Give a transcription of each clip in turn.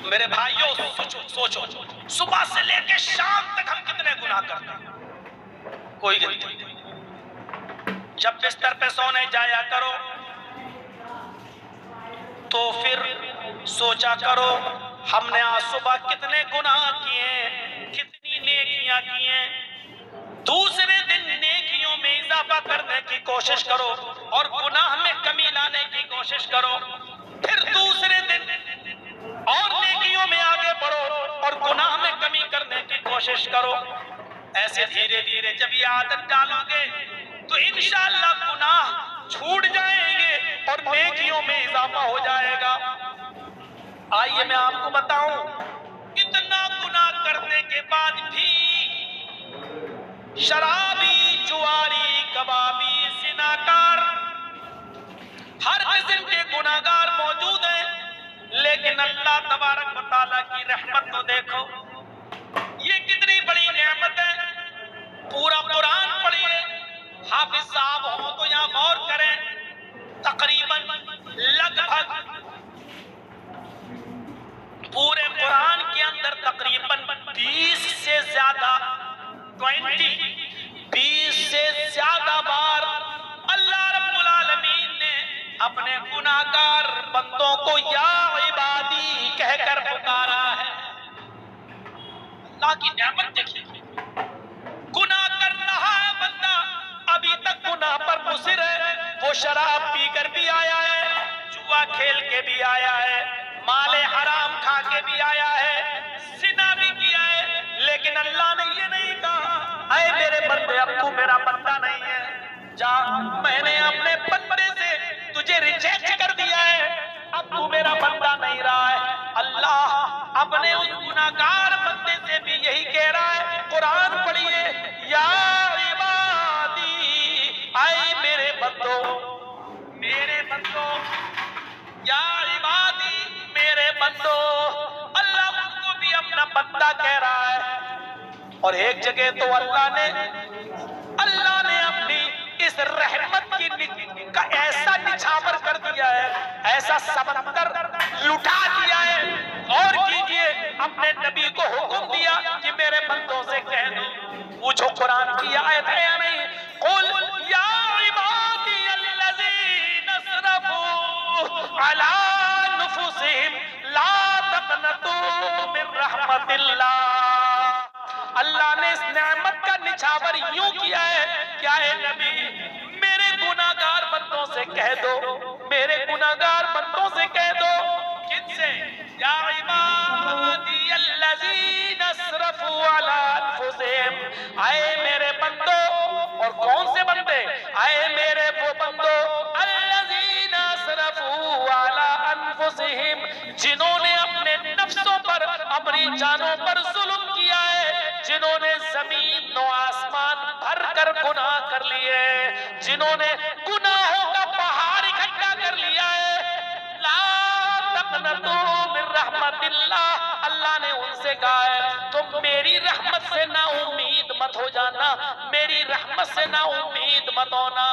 میرے بھائیوں سوچو صبح سے لے کے شام تک ہم کتنے گناہ کرتے ہیں؟ کوئی گنتی نہیں۔ جب بستر پہ سونے جایا کرو تو پھر سوچا کرو ہم نے آج صبح کتنے گناہ کیے، کتنی نیکیاں کیے۔ دوسرے دن نیکیوں میں اضافہ کرنے کی کوشش کرو اور گناہ میں کمی لانے کی کوشش کرو، پھر دوسرے دن اور نیکیوں میں آگے بڑھو اور گناہ میں کمی کرنے کی کوشش کرو۔ ایسے دھیرے دھیرے جب یہ عادت ڈالو گے تو انشاءاللہ گناہ چھوٹ جائیں گے اور نیکیوں میں اضافہ ہو جائے گا۔ آئیے میں آپ کو بتاؤں، اتنا گناہ کرنے کے بعد بھی شرابی، جواری، کبابی، زناکار، ہر قسم کے گناہگار موجود ہیں، لیکن اللہ تبارک و تعالیٰ کی رحمت کو دیکھو، یہ کتنی بڑی نعمت ہے۔ پورا قرآن پڑھیے، حافظ صاحب ہوں تو یہاں غور کریں، تقریباً لگ بھگ پورے قرآن کے اندر تقریباً 20 سے زیادہ بار اللہ رب العالمین نے اپنے گناہگار بندوں کو یا عبادی کہہ کر پکارا ہے۔ اللہ کی نعمت دیکھیے، گناہ کر رہا ہے بندہ، ابھی تک گناہ پر مصر ہے، وہ شراب پی کر بھی آیا ہے، جوا کھیل کے بھی آیا ہے، مال حرام کھا کے بھی آیا ہے، زنا بھی کیا ہے، لیکن اللہ نے یہ نہیں کہا اے میرے بندے اب تو میرا بندہ نہیں ہے، جا میں نے اپنے بندے سے تجھے ریجیکٹ کر دیا ہے، اب تو میرا بندہ نہیں رہا ہے۔ اللہ اپنے اس گناہگار بندے سے بھی یہی کہہ رہا ہے، قرآن پڑھیے، یا عبادی، اے میرے بندو، میرے بندو، یا عبادی، میرے بندو۔ اللہ ان کو بھی اپنا بندہ کہہ رہا ہے۔ اور ایک جگہ تو اللہ نے اپنی اس رحمت کا ایسا نچھاور کر دیا ہے، ایسا سمندر لٹا دیا ہے۔ اور کیجئے، اپنے نبی کو حکم دیا کہ میرے بندوں سے کہہ دو، پوچھو قرآن کی آیت ہے یا نہیں، قل یا عبادی الذین اسرفوا علی انفسہم لا تقنطوا من رحمت اللہ۔ اللہ نے اس نعمت کا نچھاور یوں کیا ہے، کیا ہے نبی، میرے گناہگار بندوں سے کہہ دو، میرے گناہگار بندوں سے کہہ دو، کن سے؟ یا عبادی الذین اسرفوا علی انفسہم، اے میرے بندو، اور کون سے بندے؟ اے میرے وہ بندو الذین اسرفوا علی انفسہم، جنہوں نے اپنے نفسوں پر، اپنی جانوں پر ظلم کیا ہے، جنہوں نے زمین و آسمان بھر کر گناہ کر لیے، جنہوں نے گناہوں کا پہاڑ اکٹھا کر لیا ہے، لا تقنطوا من رحمت اللہ، اللہ نے ان سے کہا ہے تم میری رحمت سے نا امید مت ہو جانا، میری رحمت سے نا امید مت ہونا۔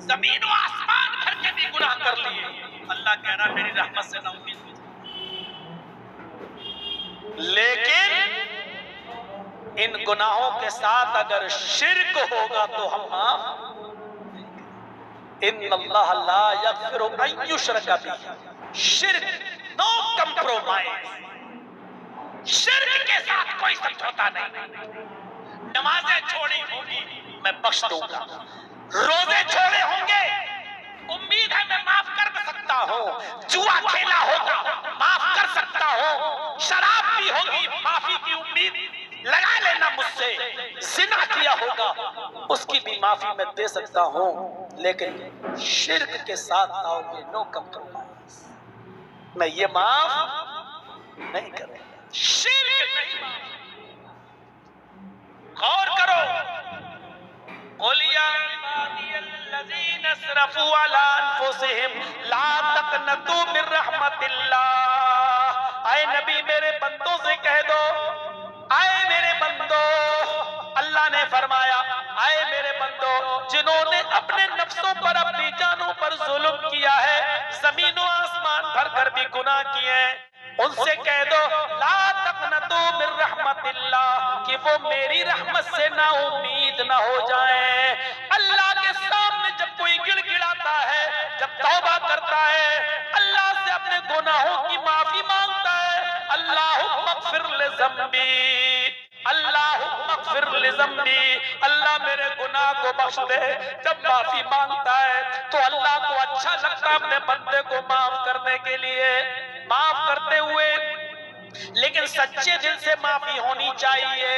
زمین و آسمان بھر کے بھی گناہ کر لیے، اللہ کہہ رہا میری رحمت سے نا امید مت ہونا۔ لیکن ان گناہوں کے ساتھ اگر شرک ہوگا تو ہم معاف، ان اللہ لا یغفر ان یشرک بہ، شرک نو کمپرومائز، شرک کے ساتھ کوئی سمجھوتا نہیں۔ نمازیں چھوڑی ہوگی میں بخش دوں گا، روزے چھوڑے ہوں گے امید ہے میں معاف کر سکتا ہوں، جوا کھیلا ہوگا معاف کر سکتا ہوں، شراب بھی ہوگی معافی کی امید لگا لینا مجھ سے، زنا کیا ہوگا اس کی بھی معافی میں دے سکتا ہوں، لیکن شرک کے ساتھ آؤ گے نو کمپرومائز، میں یہ معاف نہیں کروں گا، شرک نہیں معاف۔ غور کرو، قل یا عبادی الذین اسرفوا علی انفسہم لا تقنطوا من رحمت اللہ، اے نبی میرے بندوں سے کہہ دو، اے میرے بندو، اللہ نے فرمایا اے میرے بندو جنہوں نے اپنے نفسوں پر، اپنی جانوں پر ظلم کیا ہے، زمین و آسمان بھر کر بھی گناہ کیے ہیں، ان سے کہہ دو لا تقنطوا من رحمت اللہ کہ وہ میری رحمت سے نا امید نہ ہو جائیں۔ اللہ کے سامنے جب کوئی گڑ گڑاتا ہے، جب توبہ کرتا ہے، اللہ سے اپنے گناہوں کی معافی مانگتا ہے، اللہم اغفر لذنبی، اللہم اغفر لذنبی، اللہ میرے گناہ کو بخش دے، جب معافی مانگتا ہے تو اللہ کو اچھا لگتا ہے اپنے بندے کو معاف کرنے کے لیے، معاف کرتے ہوئے، لیکن سچے دل سے معافی ہونی چاہیے۔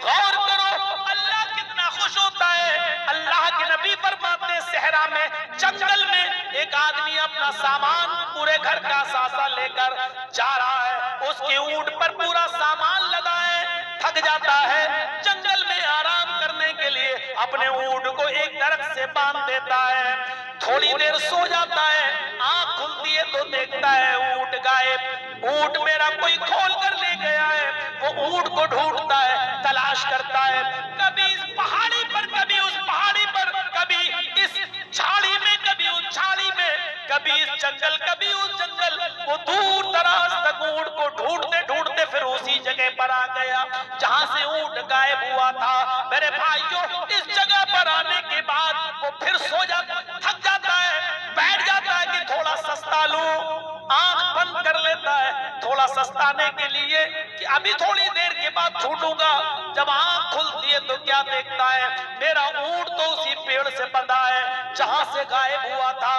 غور کرو اللہ کتنا خوش ہوتا ہے۔ اللہ کے نبی فرماتے ہیں صحرا میں، جنگل میں ایک آدمی اپنا سامان، پورے گھر کا اثاثہ لے کر جا رہا ہے، اس کے اونٹ پر پورا سامان لدا ہے، تھک جاتا ہے، جنگل میں آرام کرنے کے لیے اپنے اونٹ کو ایک درخت سے باندھ دیتا ہے، تھوڑی دیر سو جاتا ہے، آنکھ کھلتی ہے تو دیکھتا ہے اونٹ غائب، اونٹ میرا کوئی کھول کر لے گیا ہے۔ وہ اونٹ کو ڈھونڈتا ہے، تلاش کرتا ہے، کبھی اس پہاڑی پر، کبھی اس پہاڑی پر، کبھی اس جھاڑی میں، کبھی اس جھاڑی میں، کبھی اس جنگل، کبھی اس جنگل، وہ دور دراز تک اونٹ کو ڈھونڈتے ڈھونڈتے پھر اسی جگہ پر آ گیا جہاں سے اونٹ غائب ہوا تھا۔ میرے بھائیوں، اس جگہ پر آنے کے بعد وہ پھر سو جاتا، تھک جاتا ہے، بیٹھ جاتا ہے کہ تھوڑا سستا لوں، آنکھ بند کر لیتا ہے تھوڑا سستانے کے لیے کہ ابھی تھوڑی دیر کے بعد چھوٹوں گا۔ جب آنکھ کھلتی ہے تو کیا دیکھتا ہے؟ میرا اونٹ تو اسی پیڑ سے بندھا ہے جہاں سے غائب ہوا تھا۔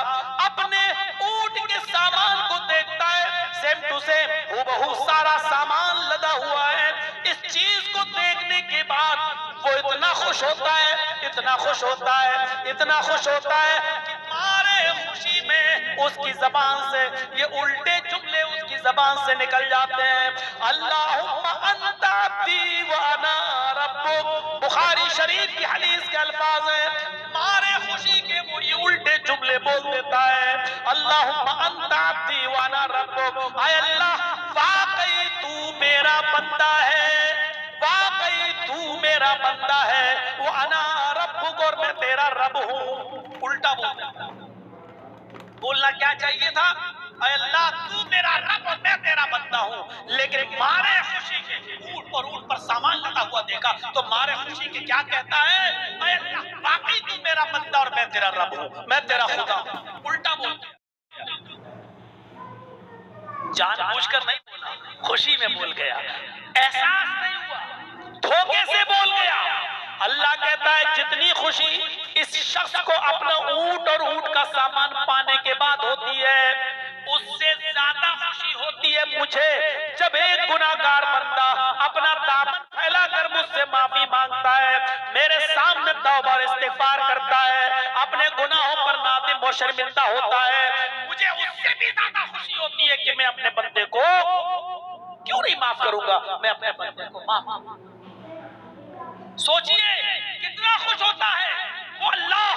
اپنے اونٹ کے سامان کو دیکھتا ہے، سیم ٹو سیم ہو سارا سامان لدا ہوا ہے۔ اس چیز کو دیکھنے کے بعد وہ اتنا خوش ہوتا ہے، اتنا خوش ہوتا ہے، اتنا خوش ہوتا ہے کہ مارے خوشی میں اس کی زبان سے یہ الٹے جملے اس کی زبان سے نکل جاتے ہیں، اللہم انت عبدی وانا ربک۔ بخاری شریف کی حدیث کے الفاظ ہیں، مارے خوشی کے وہ یہ الٹے جملے بول دیتا ہے، اللہم انت عبدی وانا ربک، اے اللہ واقعی تو میرا بندہ ہے، واقعی تو میرا بندہ ہے، وانا ربک اور میں تیرا رب ہوں۔ الٹا بول دیتا ہے، بولنا کیا چاہیے تھا؟ اے اللہ تو میرا رب اور میں تیرا بندہ ہوں، لیکن مارے خوشی کے اونٹ اور اونٹ پر سامان لگا ہوا دیکھا تو مارے خوشی کے کیا کہتا ہے؟ اے اللہ واقعی تو میرا بندہ اور میں تیرا رب ہوں، میں تیرا خدا ہوں۔ الٹا بول دیا، جان بوجھ کر نہیں بولا، خوشی میں بول گیا، احساس نہیں ہوا، دھوکے سے بول گیا۔ اللہ کہتا ہے جتنی خوشی اس شخص کو اپنا اونٹ اور اونٹ کا سامان پانے کے بعد ہوتی ہے، اس سے زیادہ خوشی ہوتی ہے مجھے جب ایک گناہگار بندہ اپنا دامن پھیلا کر مجھ سے معافی مانگتا ہے، میرے سامنے توبہ اور استغفار کرتا ہے، اپنے گناہوں پر نادم و شرمندہ ہوتا ہے، مجھے اس سے بھی زیادہ خوشی ہوتی ہے کہ میں اپنے بندے کو کیوں نہیں معاف کروں گا، میں اپنے بندے کو معاف کروں گا۔ سوچئے کتنا خوش ہوتا ہے وہ اللہ۔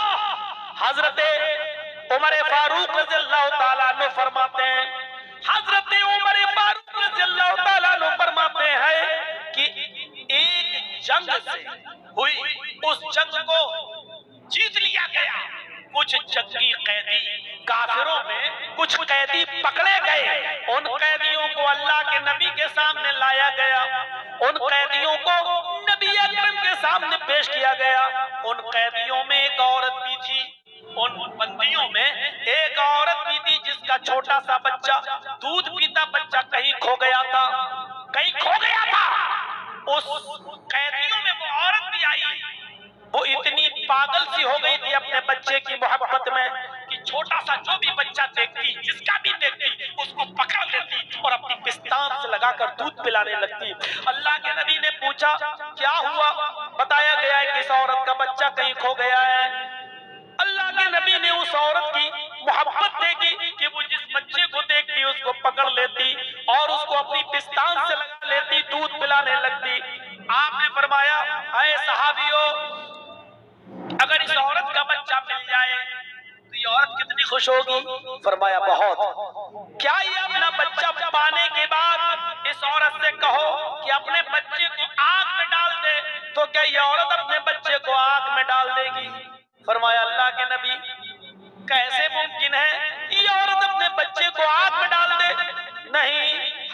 حضرت عمر فاروق رضی اللہ تعالیٰ عنہ فرماتے ہیں، حضرت عمر فاروق رضی اللہ تعالیٰ عنہ فرماتے ہیں کہ ایک جنگ سے ہوئی، اس جنگ کو جیت لیا گیا، کچھ جنگی قیدی کافروں میں کچھ قیدی پکڑے گئے، ان قیدیوں کو اللہ کے نبی کے سامنے لایا گیا، ان قیدیوں کو نبی اکرم کے سامنے پیش کیا گیا۔ ان قیدیوں میں ایک عورت بھی تھی، ان بندیوں میں ایک عورت بھی تھی جس کا چھوٹا سا بچہ، دودھ پیتا بچہ کہیں کھو گیا تھا، کہیں کھو گیا تھا۔ اس قیدیوں میں وہ عورت بھی آئی، وہ اتنی پاگل سی ہو گئی تھی اپنے بچے کی محبت میں کہ چھوٹا سا جو بھی بچہ دیکھتی، جس کا بھی دیکھتی، اس کو پکڑ لیتی اور اپنی پستان سے لگا کر دودھ پلانے لگتی۔ اللہ کے نبی نے پوچھا کیا ہوا؟ بتایا گیا ہے کہ اس عورت کا بچہ کہیں کھو گیا ہے۔ اللہ کے نبی نے اس عورت کی محبت دیکھی کہ وہ جس بچے کو دیکھتی اس کو پکڑ لیتی اور اس کو اپنی پستان سے لگا لیتی، دودھ پلانے لگتی۔ آپ نے فرمایا اے صحابیوں، اگر اس عورت کا بچہ مل جائے تو یہ عورت کتنی خوش ہوگی؟ فرمایا بہت۔ کیا یہ اپنا بچہ پانے کے بعد اس عورت سے کہو کہ اپنے بچے کو آگ میں ڈال دے تو کیا یہ عورت اپنے بچے کو آگ میں ڈال دے گی؟ فرمایا اللہ کے نبی کیسے ممکن ہے یہ عورت اپنے بچے کو آگ میں ڈال دے؟ نہیں